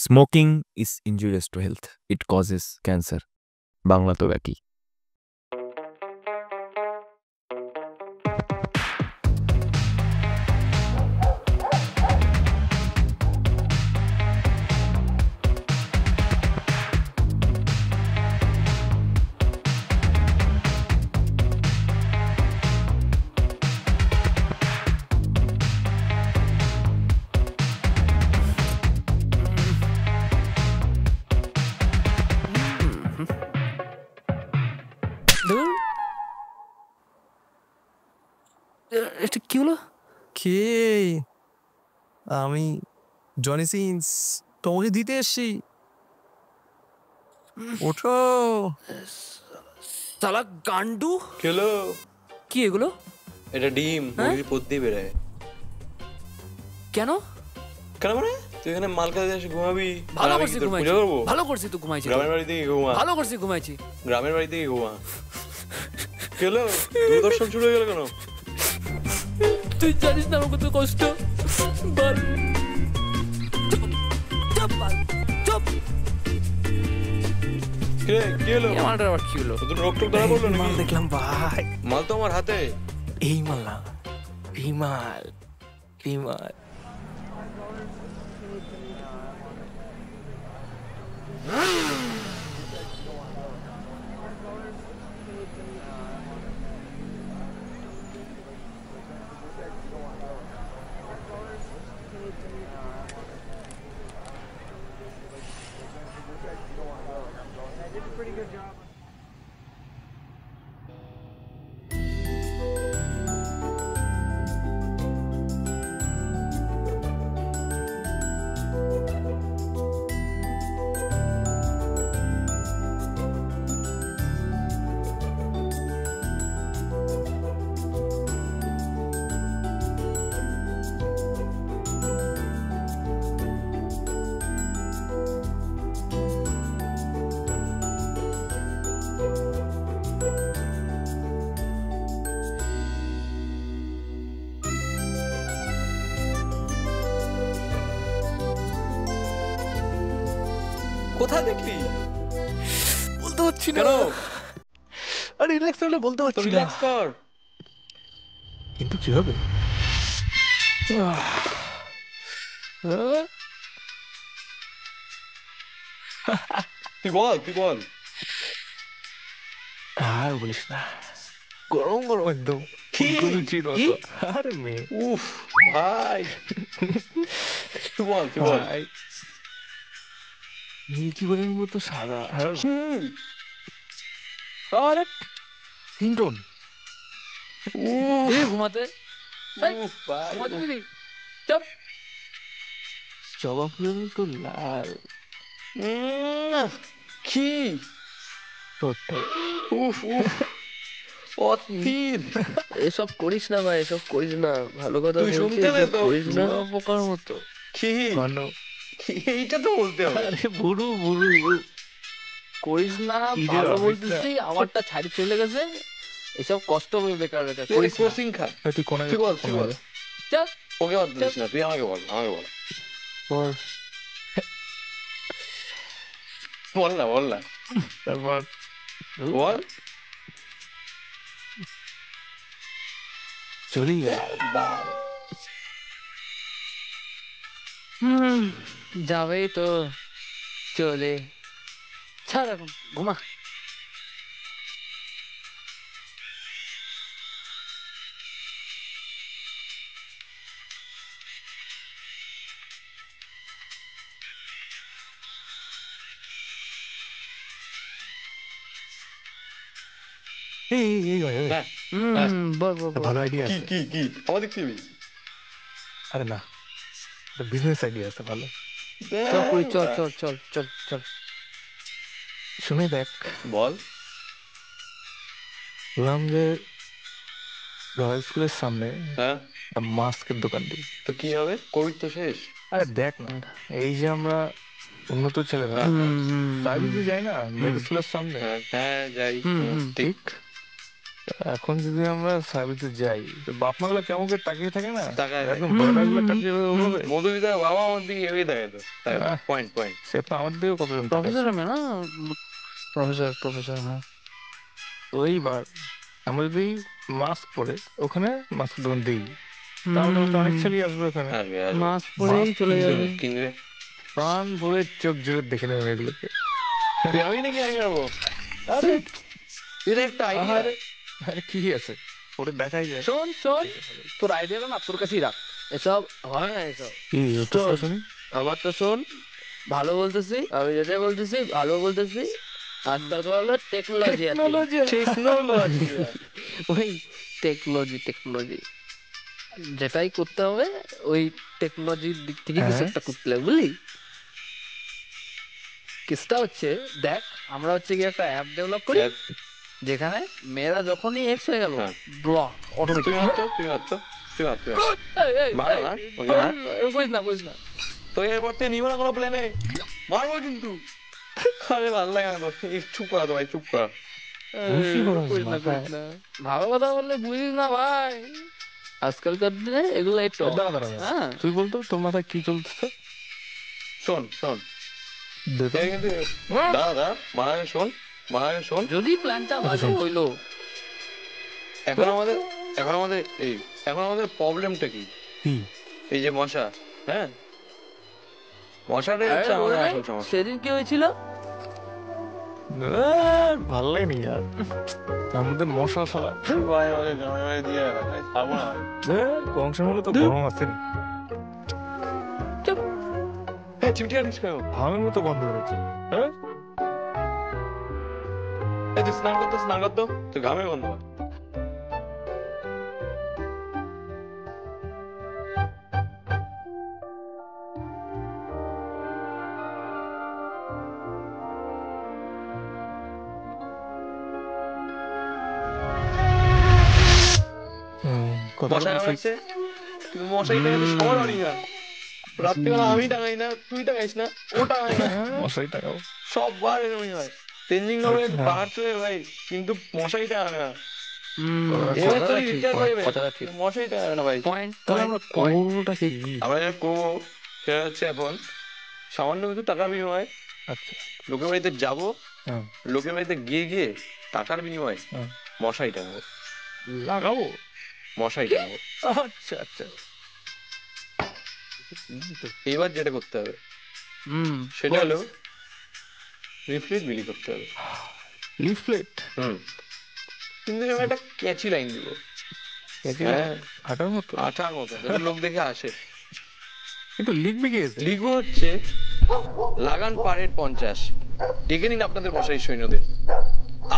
Smoking is injurious to health. It causes cancer. Bangla তো একই। এটা কি হলো? কে? আমি জনি সিন্স তোমাকে দিতে এসছি। ওঠো। সালা গান্ডু। খেলো কি এগুলো? এটা ডিম মুরগি পদ্দি বেরোয়। কেন কেন মানে তুই এখানে মাল খাতে এসে ঘুমাবি? ভালো করছি ঘুমাইছি। করবো ভালো করছি তো ঘুমাইছি। গ্রামের বাড়ি থেকে ঘুমা। ভালো করছি ঘুমাইছি। গ্রামের বাড়ি থেকে ঘুমা। খেলো দূরদর্শন শুরু হয়ে গেল কেন? তুই জানিস না আমার কত কষ্ট। বল চুপ বল চুপ। কি হলো? আমারটা আবার কি হলো? তোর রোগ টোক ধরা পড়লো মাল নাকি? দেখলাম ভাই। মাল তো আমার হাতে। এই মাল না, বিমাল বিমাল। কোথায় দেখলি? বলতে পারছি না। কেন? আরে রিল্যাক্স হলে বলতে তো পারছি না। রিল্যাক্স কর। কিন্তু কি হবে? তুই বল। আর বলিস না, গরম গরম একদম। লুচির মতো। আরে মেয়ে উফ ভাই তুই বল ভাই, মিল্কি ওয়ের মতো সাদা। আরে হিন্টন এ ঘুমাতে উফ ভাই ঘুমাতে দিবি? চুপ। জবা ফুলের মতো লাল। কি ঠোঁটটা। উফ অস্থির। এসব করিস না ভাই, এসব করিস না। ভালো কথা তুই বলছি, শুনতে নে এসব তো। করিস না। পোকার মতো। কি কেন? এইটা তো বলতে হবে। আরে বুড়ো বুড়ো করিস না কি রে ভালো অমিতদা? বলতেছি, আমারটা ছাড়ি চলে গেছে। এসব কষ্ট হবে বেকার বেকার তুই করিস না। ক্রসিং খা। তুই কোন তুই বল চল ওকে বাদ দিস না, তুই আমাকে বল বল। বল না তারপর বল। চলি গেল। যাবেই তো চলে। ছাড় এখন ঘুমা। এই হ্যাঁ বল বল বল। ভালো আইডিয়া আছে। কি আমার দেখছিবি? আরে না, বিজনেস আইডিয়া আছে ভালো। চল করি, চল চল চল চল চল। শুনে দেখ। বল। বললাম যে রয়্যাল স্কুলের সামনে হ্যাঁ একটা মাস্কের দোকান দিই। তো কি হবে? কোভিড তো শেষ। আরে দেখ না, এই যে আমরা উন্নত ছেলেরা প্রাইভেটে যাই না রয়্যাল স্কুলের সামনে, হ্যাঁ যাই। ঠিক ঠিক এখন যদি আমরা সার্ভিসে যাই তো বাপ মা গুলো কেমন করে তাকিয়ে থাকে না, তাকায় একদম বড়গুলো তাকিয়ে ওভাবে। মধুমিতার বাবা আমার দিকে এগিয়ে থাকে তো, তাই পয়েন্ট পয়েন্ট। সে তো আমাদের দিকেও কতজন তাকায়। প্রফেসর আমি না, প্রফেসর হ্যাঁ। তো এইবার আমরা যদি মাস্ক পরে ওখানে মাস্ক দোকান দিই, তাহলে হয়তো অনেক ছেলে আসবে ওখানে, আসবে আসবে। মাস্ক পরেই চলে যাবে। কিনবে প্রাণ ভরে চোখ জুড়ে দেখে নেবে এগুলোকে। আমি নাকি আগে যাবো? আরে এটা একটা আইডিয়া। আরে আরে কি আছে পরে দেখাই যায়। শোন তোর আইডিয়াটা না তোর কাছেই রাখ, এসব হয় না এসব। কি তো শুনি আমার তো শোন, ভালো বলতেছি, আমি যেটা বলতেছি ভালো বলতেছি। আজকাল তো হলো টেকনোলজি, টেকনোলজি, ওই টেকনোলজি যেটাই করতে হবে ওই টেকনোলজির দিক থেকে কিছু একটা করতে হবে, বুঝলি? কেসটা হচ্ছে দেখ, আমরা হচ্ছে কি একটা অ্যাপ ডেভেলপ করি যেখানে মেয়েরা যখনই এক্স হয়ে গেল হ্যাঁ। Block automatic. তুই হাত তো, তুই হাত তো, তুই হাত তো। মার না, ওকে মার। বুঝ না তো এরপর থেকে নিব না কোনো প্ল্যানে, মারবো কিন্তু। আরে ভালো লাগে না তো, এই চুপ করা তো ভাই, চুপ করা। ভালো কথা বললে বুঝিস না ভাই, আজকালকার দিনে এগুলো একটু দাঁড়া দাঁড়া দাঁড়া। হ্যাঁ। তুই বলতো তোর মাথায় কি চলতেছে? শোন শোন, দে তো। এই কিন্তু দাদা মারাকে শোন, মারাকে শোন। যদি প্ল্যানটা ভালো হইলো, এখন আমাদের প্রবলেমটা কি? কি? এই যে মশা, হ্যাঁ মশাটাই হচ্ছে আরে আমাদের ওরে, আসল সমস্যা। সেদিন কি হয়েছিল? ভালো লাগে নি আর আমাদের মশা ফেলা। ভাই আমাকে গ্রামে দিয়ে খাবো না। কংসের মধ্যে তো গরম আছে না, হ্যাঁ চিমটি আনিস কেন? ভাঙের মতো বন্ধ হয়েছে। হ্যাঁ এই তুই স্নান করতো, তুই ঘামে বন্ধ হয়। মশা কামড়াচ্ছে, তুই মশাই টাঙাতে সবার বাড়ি না। রাত্রিবেলা আমি টাঙাই না, তুই টাঙাইস না, ও টাঙাই না, মশাই টাকাও সববার এরকমই হয়। তেনজিং নগরে পাহাড় চড়ে ভাই, কিন্তু মশাই টাঙাবে না। এবার তুই রিচার্জ করবে, মশাই টাঙাবে না ভাই। পয়েন্ট তাহলে আমরা করবোটা কি? আমরা যেটা করবো সেটা হচ্ছে এখন সামান্য কিছু টাকা বিনিময় আচ্ছা লোকের বাড়িতে যাবো, হ্যাঁ লোকের বাড়িতে গিয়ে টাকার বিনিময়ে হ্যাঁ। মশাই টাঙাবো, লাগাবো। মশাই টাঙাবো। আচ্ছা আচ্ছা এবার যেটা করতে হবে সেটা হলো লিফলেট বিলি করতে হবে। লিফলেট কিন্তু আমি একটা ক্যাচি লাইন দিব, হ্যাঁ আটার মতো আঠার মতো, যাতে লোক দেখে আসে। কিন্তু লিখবি কি এতে? লিখবো হচ্ছে লাগান পারের 50, ডেকে নিন আপনাদের মশাই সৈন্যদের,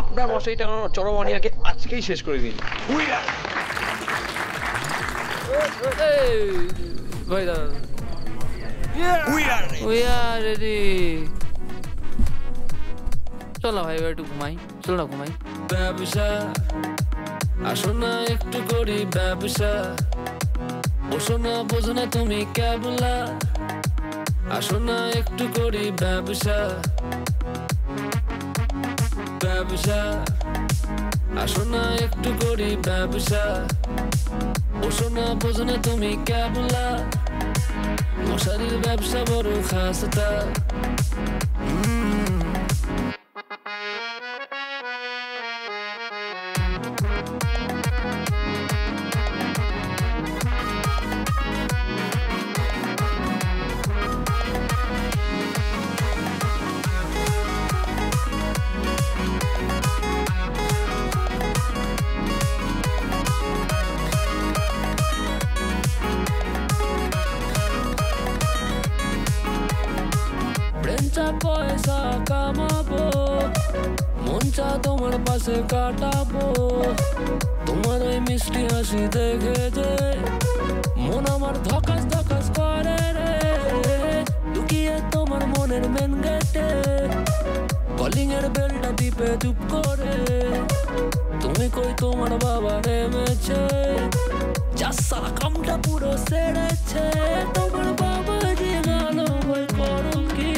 আপনার মশাই টাঙানোর চরমানিয়াকে আজকেই শেষ করে দিন। ভাই দাদা, we are ready. চলো ভাই এবার একটু ঘুমাই, চলো না ঘুমাই। ব্যবসা আসো না একটু করি ব্যবসা, বসো না বোঝো না তুমি কেবলা, আসো না একটু করি ব্যবসা, ব্যবসা আসো না একটু করি ব্যবসা, বসো না বোঝো না তুমি কেবলা, মশারির ব্যবসা বড় খাসতা। পয়সা কামাবো, মনটা তোমার পাশে কাটাবো, তোমার ওই মিষ্টি হাসি দেখে যে মন আমার ধকাস ধকাস করে রে, লুকিয়ে তোমার মনের মেন গেটে কলিং এর বেলটা টিপে চুপ করে, তুমি কই তোমার বাবা নেমেছে, যা সালা কামটা পুরো সেরেছে, তোমার বাবা যে গেল ভয় করো কি,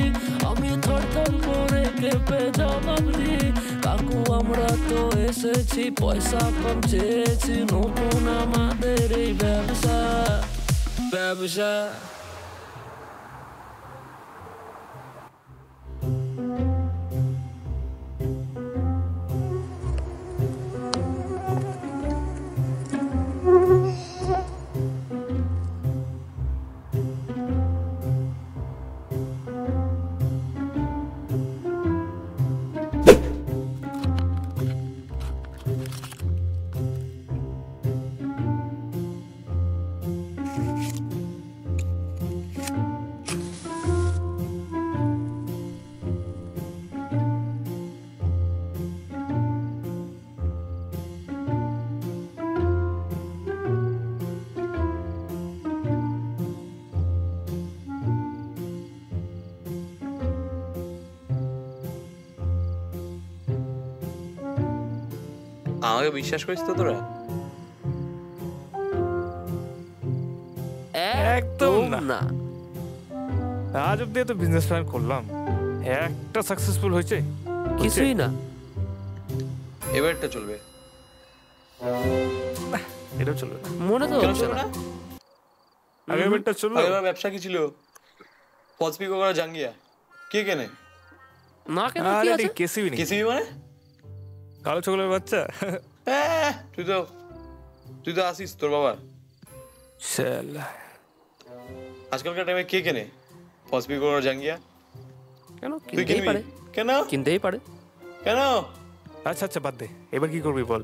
আমি থর থর করে কেঁপে জবাব দি, কাকু আমরা তো এসে এসেছি পয়সা কম চেয়েছি নতুন আমাদের এই ব্যবসা ব্যবসা আমাকে বিশ্বাস করিস তো তোরা? একদম না। আজ অব্দি তো বিজনেস প্ল্যান করলাম, একটা সাকসেসফুল হয়েছে? কিছুই না। এবারটা চলবে? এটা চলবে না। মনে তো হচ্ছে না। আগেরবারটা চললো। আগেরবার ব্যবসা কি ছিল? ফলস্পিকো করা জাঙ্গিয়া কে কেনে? না কেন কি আছে? কেসিবি নেই। কেসিবি মানে? কালো ছাগলের বাচ্চা। তুই তো আসিস তোর বাবার। আজকালকার টাইমে কে কেনে ফলস্পিকো করা জাঙ্গিয়া? কেন কিনতেই পারে? কেন কিনতেই পারে? কেন? আচ্ছা আচ্ছা বাদ দে, এবার কি করবি বল?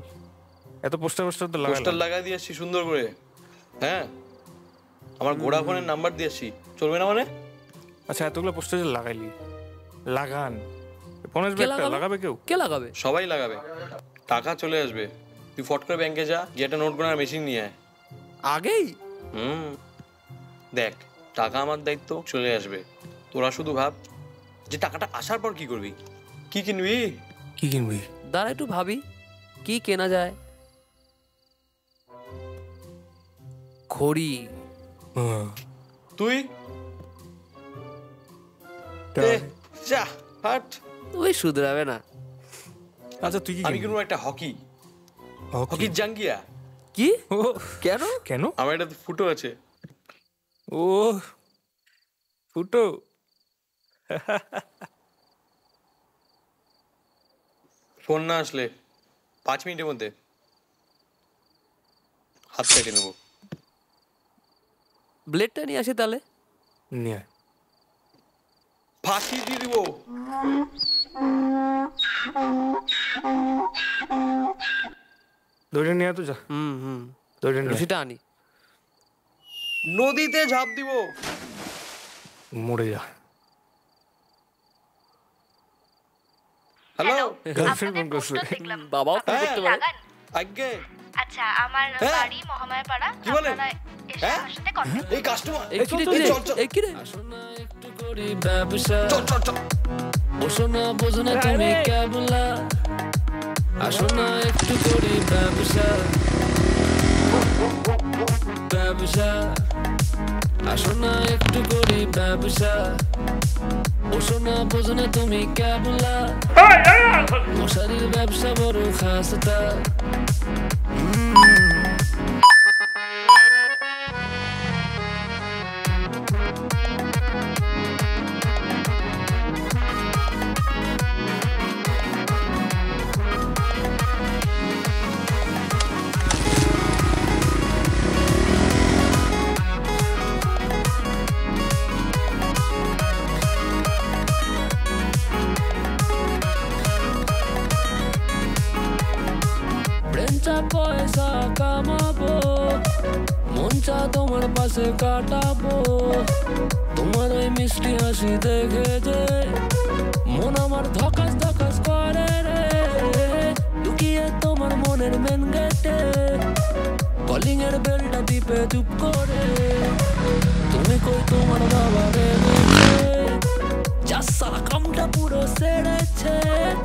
এত পোস্টার তো পোস্টার লাগাই দিয়ে আসছি সুন্দর করে। হ্যাঁ, আমার ঘোড়া ফোনের নাম্বার দিয়ে আসছি, চলবে না মানে? আচ্ছা এতগুলো পোস্টার লাগাইলি, লাগান। লাগাবে কেউ? কে লাগাবে? সবাই লাগাবে, টাকা চলে আসবে। তুই ফট করে ব্যাংকে যা, গিয়ে একটা নোট গোনার মেশিন নিয়ে আয়। আগেই? দেখ, টাকা আমার দায়িত্ব, চলে আসবে। তোরা শুধু ভাব যে টাকাটা আসার পর কি করবি, কি কিনবি। কি কিনবি? দাঁড়া একটু ভাবি, কি কেনা যায়? ঘড়ি। তুই যা হাট, ওই শুধরাবে না। আচ্ছা তুই কি? আমি কিনবো একটা হকির জাঙ্গিয়া। কি? কেন? কেন? আমার এটা তো ফুটো আছে। ও ফুটো। ফোন না আসলে 5 মিনিটের মধ্যে হাত কেটে নেবো। ব্লেডটা নিয়ে আসি তাহলে। নিয়ে ফাঁসি দিয়ে দিব। দড়ি নিয়ে তো যা। দড়ি নিয়ে রশিটা আনি। নদীতে ঝাঁপ দিব। মরে যা। হ্যালো, গার্লফ্রেন্ড ফোন করছে। বাবাও ফোন করতে পারে। আগে আচ্ছা, আমার বাড়ি মহামায়াপাড়া। কি বলেন? আমার সাথে কন্ট্যাক্ট। এই কাস্টমার এই কি রে? আসনা একটু করি ব্যবসা। চল। বসনা বোঝনা তুমি কেবলা। আসনা একটু করি ব্যবসা ব্যবসা। আসনা একটু করি ব্যবসা। বসনা বোঝনা তুমি কেবলা। মশারির ব্যবসা বড় খাসতা। পয়সা কামাবো, মনটা তোমার পাশে কাটাবো। তোমার ওই মিষ্টি হাসি দেখে যে মন আমার ধকাস ধকাস করে রে। লুকিয়ে তোমার মনের মেন গেটে কলিং এর বেলটা টিপে চুপ করে। তুমি কই তোমার বাবা রেখেছে, যার সারা কামটা পুরো সেরেছে।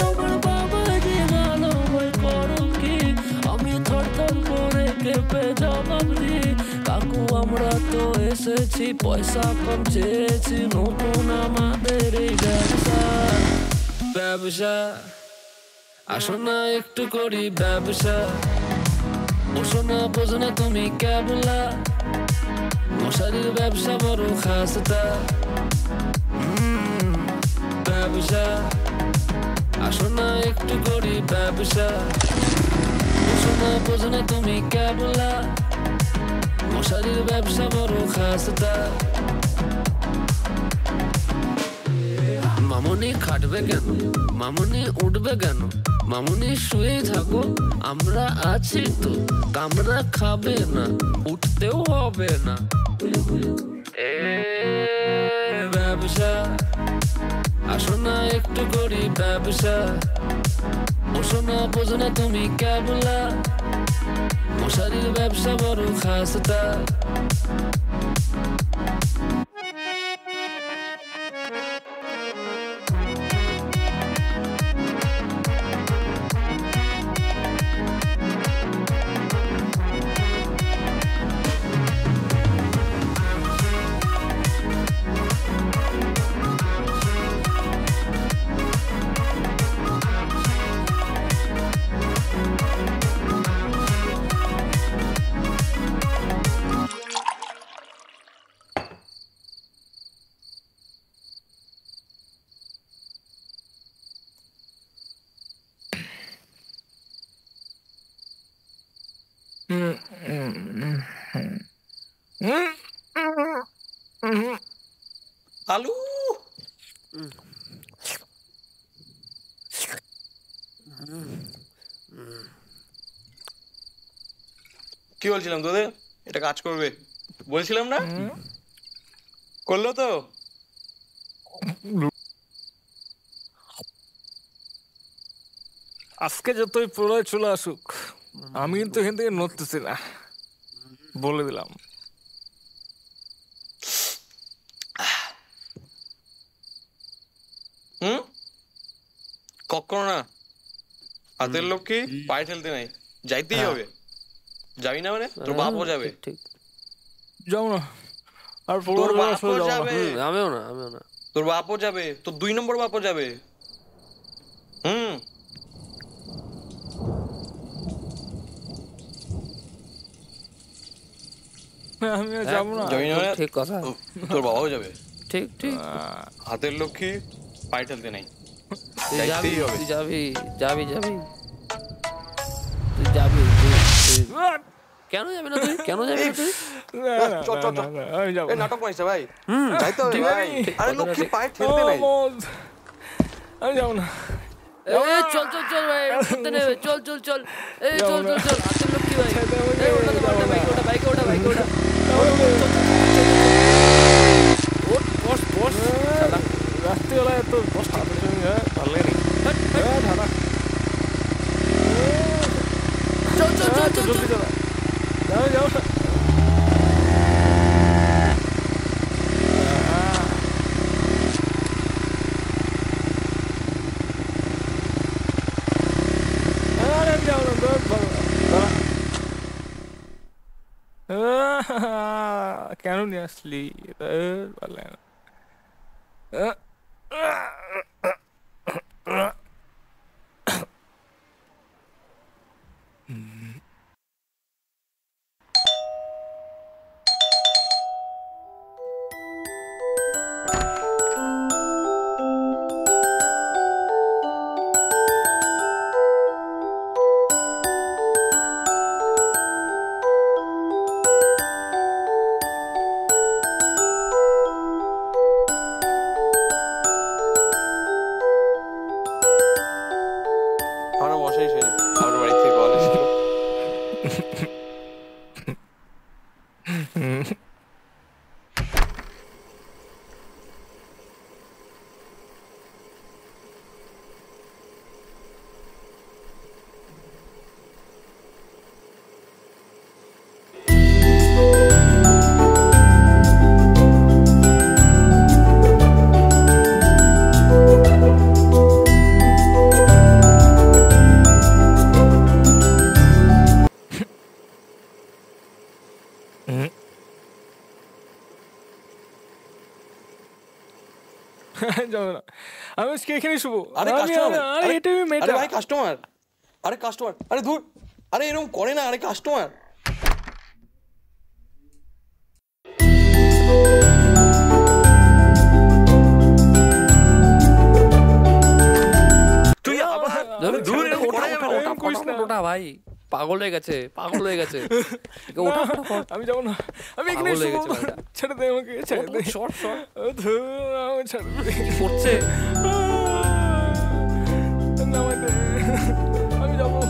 তোমার বাবা যে ভালো বই করল কি, আমি থরথর করে কেঁপে জবাব দি। কাকু আমরা তো এসেছি, পয়সা কম চেয়েছি, নতুন আমাদের এই ব্যবসা ব্যবসা। আসো না একটু করি ব্যবসা, বসো না বোঝো না তুমি কেবলা, মশারির ব্যবসা বড় খাসটা ব্যবসা। আসো না একটু করি ব্যবসা, বসো না বোঝো না তুমি কেবলা, মশারির ব্যবসা বড় খাসটা। মামুনি খাটবে কেন, মামুনি উঠবে কেন, মামুনি শুয়ে থাকো আমরা আছি তো, কামড়া খাবে না উঠতেও হবে না। ব্যবসা, আসো না একটু করি ব্যবসা, বসো না বোঝো না তুমি কেবলা, মশারির ব্যবসা বড় খাসটা। আলু কি বলছিলাম তোদের, এটা কাজ করবে বলছিলাম না, করলো তো? আজকে যতই প্রলয় চলে আসুক আমি কিন্তু এখান থেকে নড়তেছি না, বলে দিলাম। কখনো না, হাতের লক্ষ্মী পায়ে ঠেলতে নাই, যাইতেই হবে। যাবি না মানে তোর বাপও যাবে। ঠিক, যাও না, আর তোর বাপও যাবে, আমিও না, আমিও না। তোর বাপও যাবে, তোর 2 নম্বর বাপও যাবে। আমি যাবো না। যাবি না মানে ঠিক কথা, তোর বাবাও যাবে। ঠিক ঠিক। হাতের লক্ষ্মী পায়ে ঠেলতে নাই, তুই যাবি, যাইতেই হবে। তুই যাবি, যাবি যাবি, তুই যাবি। কেন যাবি না তুই, কেন যাবি না তুই? চল চল চল, আমি যাবো এই নাটক করিস ভাই, যাইতে হবে ভাই। আরে লক্ষ্মী পায়ে ঠেলতে নাই। আমি যাবো না। এই চল চল চল ভাই, করতে নেবে, চল চল চল, এই চল চল চল, হাতের লক্ষ্মী ভাই, এই ওটা তো ওটা বাইকে ওটা, বাইকে ওটা, বাইকে ওটা, ওঠ বস বস। রাত্রিবেলা এত কষ্ট ভালো লাগে ধারা। চল চল চল চল চল। যাও যাও না। কেন নিয়ে আসলি? ভালো লাগে না। আমরা বসেই শুনি, আমার বাড়ি থেকে কল এসেছিল। যাবে না, আমি আজকে এখানে শুবো। আরে আরে কাস্টমার, এটাই মেয়েটা। আরে ভাই কাস্টমার, আরে কাস্টমার, আরে ধুর, আরে এরকম করে না, আরে কাস্টমার। তুই আবার দূর ওটা ভাই পাগল হয়ে গেছে, পাগল হয়ে গেছে। ওটা আমি যাবো না, আমি এখানে পাগল হয়ে শুবো। গেছে ছেড়ে দে আমাকে, ছেড়ে দে। শর্ট শর্ট ধুর, আমাকে ছেড়ে দে। পড়ছে। নামাই দে, আমি যাবো।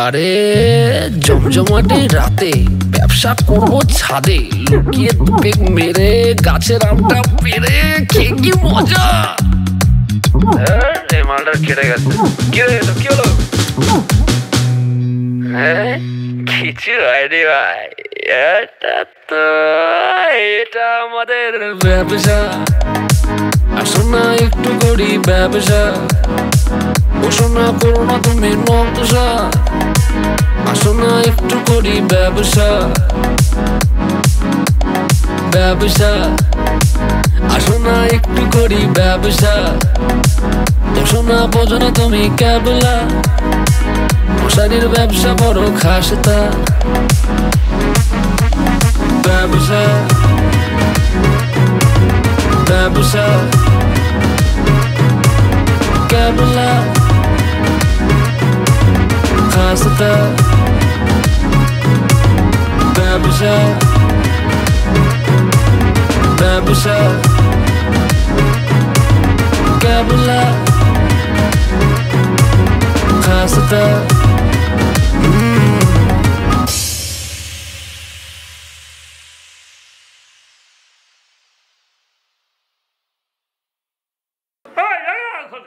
আরে জমজমাটে রাতে ব্যবসা করবো ছাদে, লুকিয়ে পেক মেরে গাছের আমটা পেরে খেয়ে কি মজা। এই মালটা কেটে গেছে। কি হলো, কি হলো? হ্যাঁ কিছু হয়নি ভাই, এটা আমাদের ব্যবসা। আসো না একটু করি ব্যবসা, বসো না করো না তুমি নকশা। আসো না একটু করি ব্যবসা, ব্যবসা। আসো না একটু করি ব্যবসা, বসো না বোঝো না তুমি কেবলা। মশারির ব্যবসা বড় খাসতা, ব্যবসা, ব্যবসা কেবলা খাসতা, ব্যবসা, ব্যবসা কেবলা খাসতা।